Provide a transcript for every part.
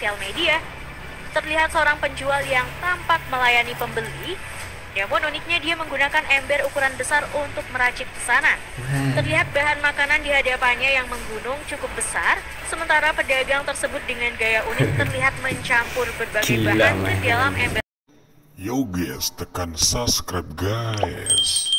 sosial media. Terlihat seorang penjual yang tampak melayani pembeli, namun uniknya dia menggunakan ember ukuran besar untuk meracik pesanan. Terlihat bahan makanan di hadapannya yang menggunung cukup besar, sementara pedagang tersebut dengan gaya unik terlihat mencampur berbagai bahan ke dalam ember. Yo guys, tekan subscribe guys.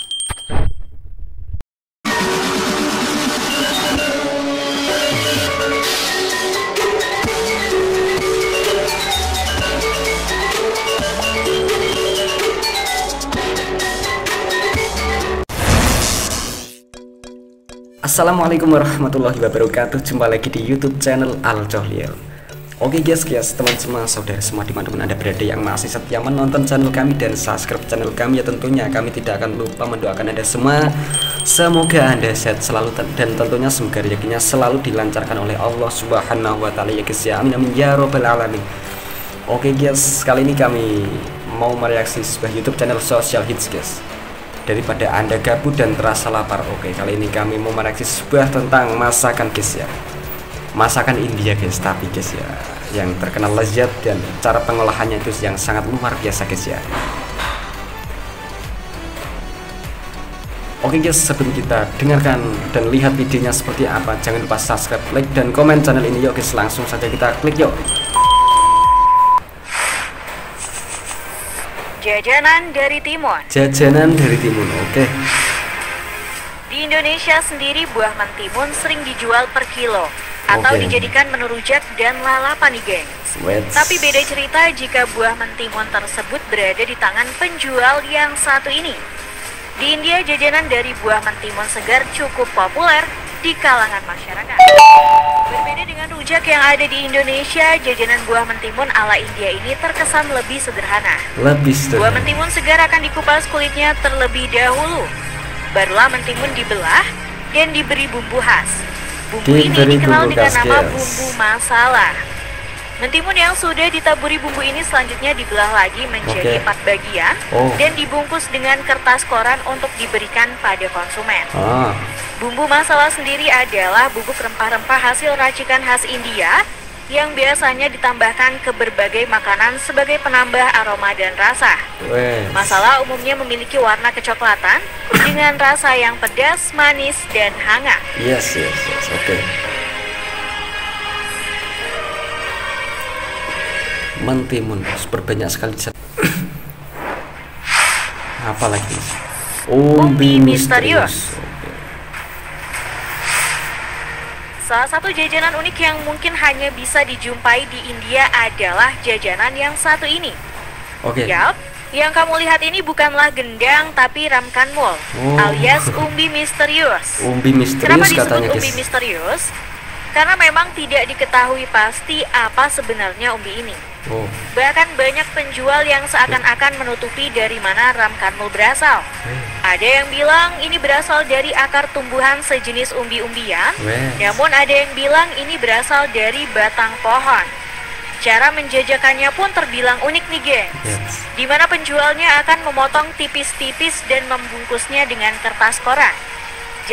Assalamualaikum warahmatullahi wabarakatuh. Jumpa lagi di YouTube channel Al Cohliel. Oke guys, teman semua, saudara semua dimanapun anda berada yang masih setia menonton channel kami dan subscribe channel kami, ya tentunya kami tidak akan lupa mendoakan anda semua. Semoga anda sehat selalu dan tentunya semoga rezekinya selalu dilancarkan oleh Allah Subhanahu wa Ta'ala, ya guys ya. Amin amin ya robbal alamin. Oke guys, kali ini kami mau mereaksi sebuah YouTube channel Social Hits guys. Daripada anda gabut dan terasa lapar, oke, kali ini kami mau mereaksi sebuah tentang masakan guys ya. Masakan India guys, tapi guys ya, yang terkenal lezat dan cara pengolahannya itu yang sangat luar biasa guys ya. Oke guys, sebelum kita dengarkan dan lihat videonya seperti apa, jangan lupa subscribe, like, dan komen channel ini. Yuk guys, langsung saja kita klik yuk. Jajanan dari Timun. Jajanan dari Timun, oke. Di Indonesia sendiri buah mentimun sering dijual per kilo atau dijadikan menu rujak dan lalapan nih gengs. Tapi beda cerita jika buah mentimun tersebut berada di tangan penjual yang satu ini. Di India, jajanan dari buah mentimun segar cukup populer di kalangan masyarakat. Berbeda dengan rujak yang ada di Indonesia, jajanan buah mentimun ala India ini terkesan lebih sederhana. Buah mentimun segar akan dikupas kulitnya terlebih dahulu. Barulah mentimun dibelah dan diberi bumbu khas. Bumbu ini dikenal dengan nama bumbu masala. Mentimun yang sudah ditaburi bumbu ini selanjutnya dibelah lagi menjadi 4 bagian dan dibungkus dengan kertas koran untuk diberikan pada konsumen. Bumbu masala sendiri adalah bubuk rempah-rempah hasil racikan khas India yang biasanya ditambahkan ke berbagai makanan sebagai penambah aroma dan rasa. Masala umumnya memiliki warna kecoklatan dengan rasa yang pedas, manis, dan hangat. Yes, oke. Mentimun berbanyak sekali zat. Apa lagi? Umbi misterius. Salah satu jajanan unik yang mungkin hanya bisa dijumpai di India adalah jajanan yang satu ini. Yap, yang kamu lihat ini bukanlah gendang tapi ramkanmul, alias umbi misterius. Umbi misterius. Kenapa disebut katanya, umbi misterius? Karena memang tidak diketahui pasti apa sebenarnya umbi ini. Bahkan banyak penjual yang seakan-akan menutupi dari mana ramkanmul berasal. Ada yang bilang ini berasal dari akar tumbuhan sejenis umbi-umbian, namun ada yang bilang ini berasal dari batang pohon. Cara menjajakannya pun terbilang unik nih gengs, di mana penjualnya akan memotong tipis-tipis dan membungkusnya dengan kertas koran.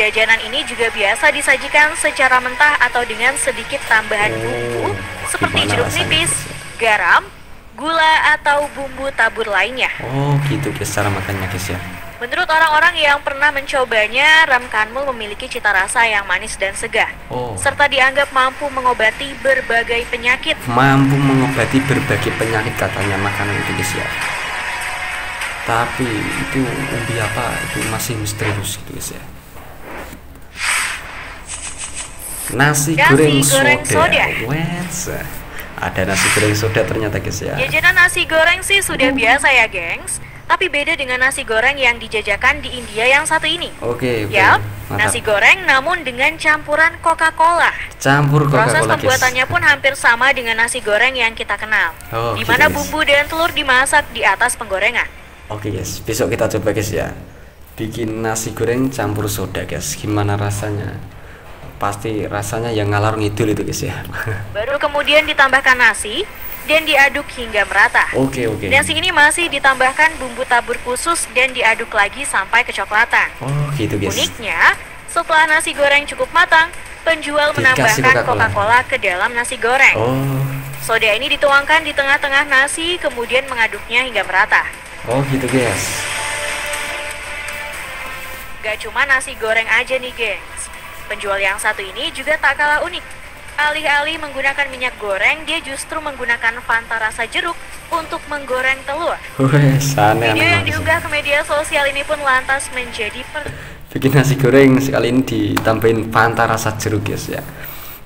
Jajanan ini juga biasa disajikan secara mentah atau dengan sedikit tambahan bumbu seperti jeruk nipis, garam, gula, atau bumbu tabur lainnya. Gitu guys cara makannya guys ya. Menurut orang-orang yang pernah mencobanya, ramkanmul memiliki cita rasa yang manis dan segar, serta dianggap mampu mengobati berbagai penyakit. Mampu mengobati berbagai penyakit katanya makanan itu guys ya. Tapi itu umbi apa itu masih misterius gitu guys ya. Nasi goreng soda. Ada nasi goreng soda ternyata guys ya. Jajanan nasi goreng sih sudah biasa ya gengs, tapi beda dengan nasi goreng yang dijajakan di India yang satu ini. Yap, nasi goreng namun dengan campuran Coca-Cola. Proses pembuatannya pun hampir sama dengan nasi goreng yang kita kenal, di mana bumbu dan telur dimasak di atas penggorengan. Oke guys, besok kita coba guys ya, bikin nasi goreng campur soda guys. Gimana rasanya? Pasti rasanya yang ngalor ngidul itu guys ya. Baru kemudian ditambahkan nasi dan diaduk hingga merata. Nasi ini masih ditambahkan bumbu tabur khusus dan diaduk lagi sampai kecoklatan. Gitu guys. Uniknya, setelah nasi goreng cukup matang, penjual menambahkan Coca-Cola ke dalam nasi goreng. Soda ini dituangkan di tengah-tengah nasi, kemudian mengaduknya hingga merata. Oh gitu guys. Gak cuma nasi goreng aja nih gengs, penjual yang satu ini juga tak kalah unik. Alih-alih menggunakan minyak goreng, dia justru menggunakan Fanta rasa jeruk untuk menggoreng telur. Video yang diunggah ke media sosial ini pun lantas menjadi bikin nasi goreng sekali ini ditambahin Fanta rasa jeruk guys ya.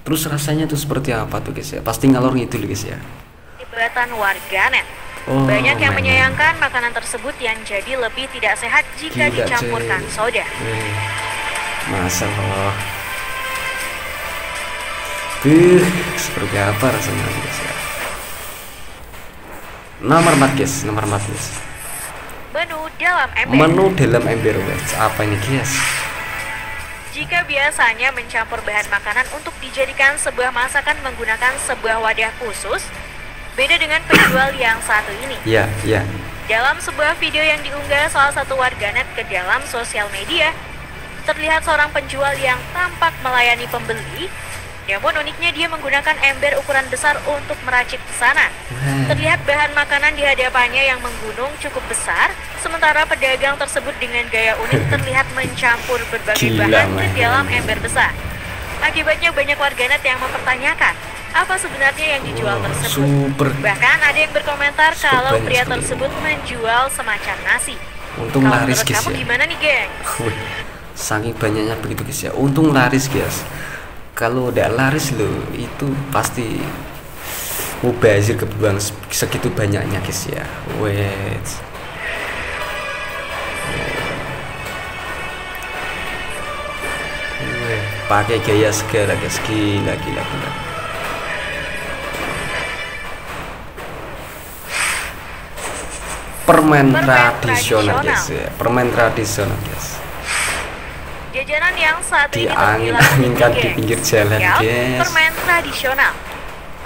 Terus rasanya tuh seperti apa tuh guys ya? Pasti ngalor ngidul guys ya. Perdebatan warganet. Banyak yang menyayangkan makanan tersebut yang jadi lebih tidak sehat jika dicampurkan soda. Masa loh. Seperti apa rasanya guys ya? Nomor 4 guys, nomor 4 guys. Menu dalam ember guys. Apa ini guys? Jika biasanya mencampur bahan makanan untuk dijadikan sebuah masakan menggunakan sebuah wadah khusus, beda dengan penjual yang satu ini. Iya. Dalam sebuah video yang diunggah salah satu warganet ke dalam sosial media, terlihat seorang penjual yang tampak melayani pembeli. Namun uniknya dia menggunakan ember ukuran besar untuk meracik pesanan. Terlihat bahan makanan di hadapannya yang menggunung cukup besar, sementara pedagang tersebut dengan gaya unik terlihat mencampur berbagai bahan ke dalam ember besar. Akibatnya banyak warganet yang mempertanyakan apa sebenarnya yang dijual tersebut. Bahkan ada yang berkomentar kalau pria tersebut menjual semacam nasi. Untung laris guys kamu ya. Gimana nih geng? Saking banyaknya begitu guys ya. Untung laris guys. Kalau udah laris loh, itu pasti mubazir kebuang segitu banyaknya guys ya. Wait. Pakai gaya segala guys, gila. Permen tradisional guys ya. Permen tradisional guys. Jajanan yang saat ini diangin-anginkan di pinggir jalan guys. Permen tradisional.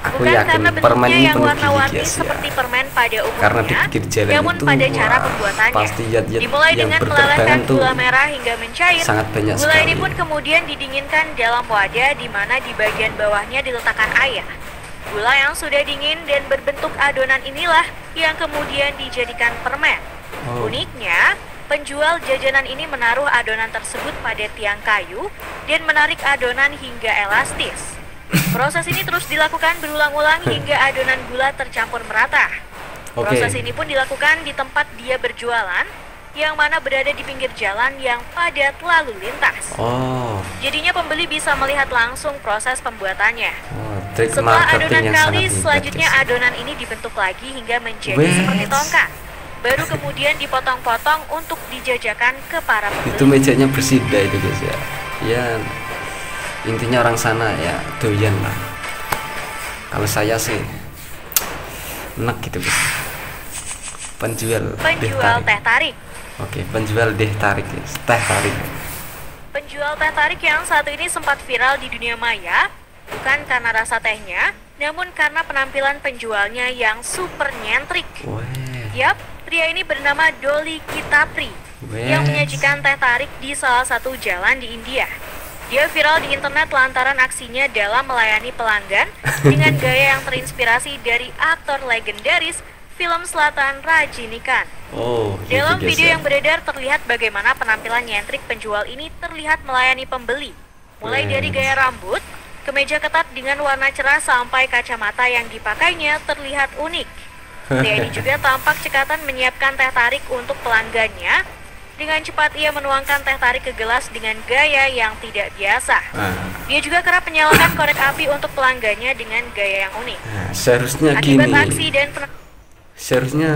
Aku yakin permen ini yang penuh warna-warni guys seperti ya. permen pada umumnya. Karena di pinggir jalan namun itu pada cara pembuatannya pasti zat-zat dimulai yang dengan berterbangan melelehkan tuh gula merah hingga mencair. sangat banyak Gula sekali. ini pun kemudian didinginkan dalam wadah di mana di bagian bawahnya diletakkan air. Gula yang sudah dingin dan berbentuk adonan inilah yang kemudian dijadikan permen. Uniknya, penjual jajanan ini menaruh adonan tersebut pada tiang kayu dan menarik adonan hingga elastis. Proses ini terus dilakukan berulang-ulang hingga adonan gula tercampur merata. Proses ini pun dilakukan di tempat dia berjualan, yang mana berada di pinggir jalan yang padat lalu lintas. Jadinya pembeli bisa melihat langsung proses pembuatannya. Setelah adonan kalis, selanjutnya adonan ini dibentuk lagi hingga menjadi seperti tongkat. Baru kemudian dipotong-potong untuk dijajakan ke para pembeli. Itu mejanya bersih dah itu guys ya. Ya intinya orang sana ya doyan lah. Kalau saya sih enak gitu guys. Penjual teh tarik. Oke, penjual teh tarik guys. Teh tarik. Penjual teh tarik yang satu ini sempat viral di dunia maya, bukan karena rasa tehnya, namun karena penampilan penjualnya yang super nyentrik. Yap, pria ini bernama Dolly Kitapri yang menyajikan teh tarik di salah satu jalan di India. Dia viral di internet lantaran aksinya dalam melayani pelanggan dengan gaya yang terinspirasi dari aktor legendaris film Selatan Rajinikan. Dalam video yang beredar terlihat bagaimana penampilan nyentrik penjual ini terlihat melayani pembeli. Mulai dari gaya rambut, kemeja ketat dengan warna cerah sampai kacamata yang dipakainya terlihat unik. Dia ini juga tampak cekatan menyiapkan teh tarik untuk pelanggannya. Dengan cepat ia menuangkan teh tarik ke gelas dengan gaya yang tidak biasa. Dia juga kerap menyalakan korek api untuk pelanggannya dengan gaya yang unik. Seharusnya Akibat gini. aksi dan Seharusnya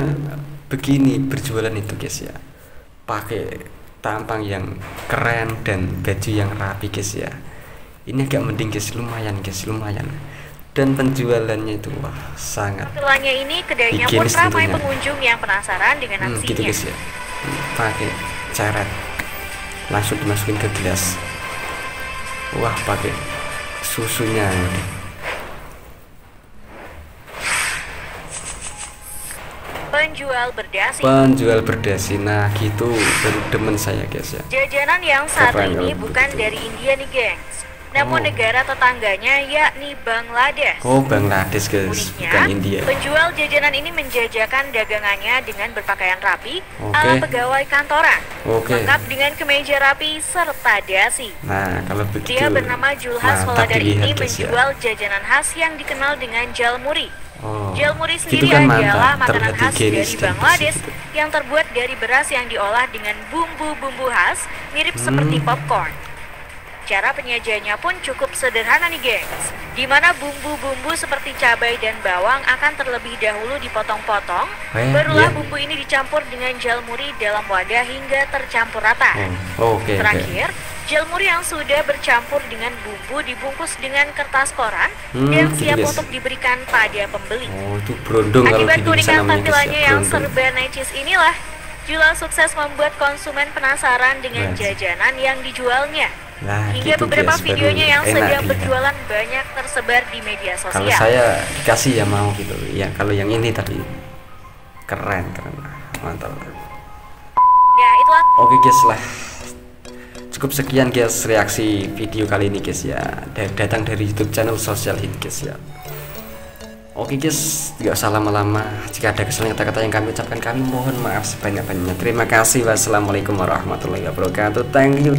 begini berjualan itu guys ya. Pakai tampang yang keren dan baju yang rapi guys ya. Ini agak mending guys, lumayan guys, lumayan. Dan penjualannya itu wah sangat. Setelahnya ini kedainya pun ramai pengunjung yang penasaran dengan aksinya. Gitu guys ya. Pakai ceret langsung dimasukin ke gelas. Wah pakai susunya ini. Penjual berdasi. Nah gitu baru demen saya guys ya. Jajanan yang satu ini bukan dari India nih gengs. namun negara tetangganya yakni Bangladesh. Oh, Bangladesh guys, bukan India. Penjual jajanan ini menjajakan dagangannya dengan berpakaian rapi ala pegawai kantoran, lengkap dengan kemeja rapi serta dasi. Nah, kalau begitu, dia bernama Julhas Holadari ini menjual jajanan khas yang dikenal dengan jalmuri. Jalmuri sendiri kan adalah makanan khas dari Bangladesh yang terbuat dari beras yang diolah dengan bumbu-bumbu khas mirip seperti popcorn. Cara penyajiannya pun cukup sederhana nih gengs, di mana bumbu-bumbu seperti cabai dan bawang akan terlebih dahulu dipotong-potong, barulah bumbu ini dicampur dengan jalmuri dalam wadah hingga tercampur rata. Terakhir, jalmuri yang sudah bercampur dengan bumbu dibungkus dengan kertas koran dan siap untuk diberikan pada pembeli. Itu berondong. Akibat keunikan tampilannya yang serba necis inilah, Julhas sukses membuat konsumen penasaran dengan jajanan yang dijualnya. Hingga gitu beberapa guys, videonya yang sedang berjualan banyak tersebar di media sosial. Kalau saya dikasih ya mau gitu ya, kalau yang ini tadi keren mantap. Ya itulah. Oke guys lah, cukup sekian guys reaksi video kali ini guys ya, datang dari YouTube channel Social Hit guys ya. Oke guys, tidak usah lama-lama. Jika ada kesalahan kata-kata yang kami ucapkan, kami mohon maaf sebanyak-banyaknya. Terima kasih. Wassalamualaikum warahmatullahi wabarakatuh. Thank you.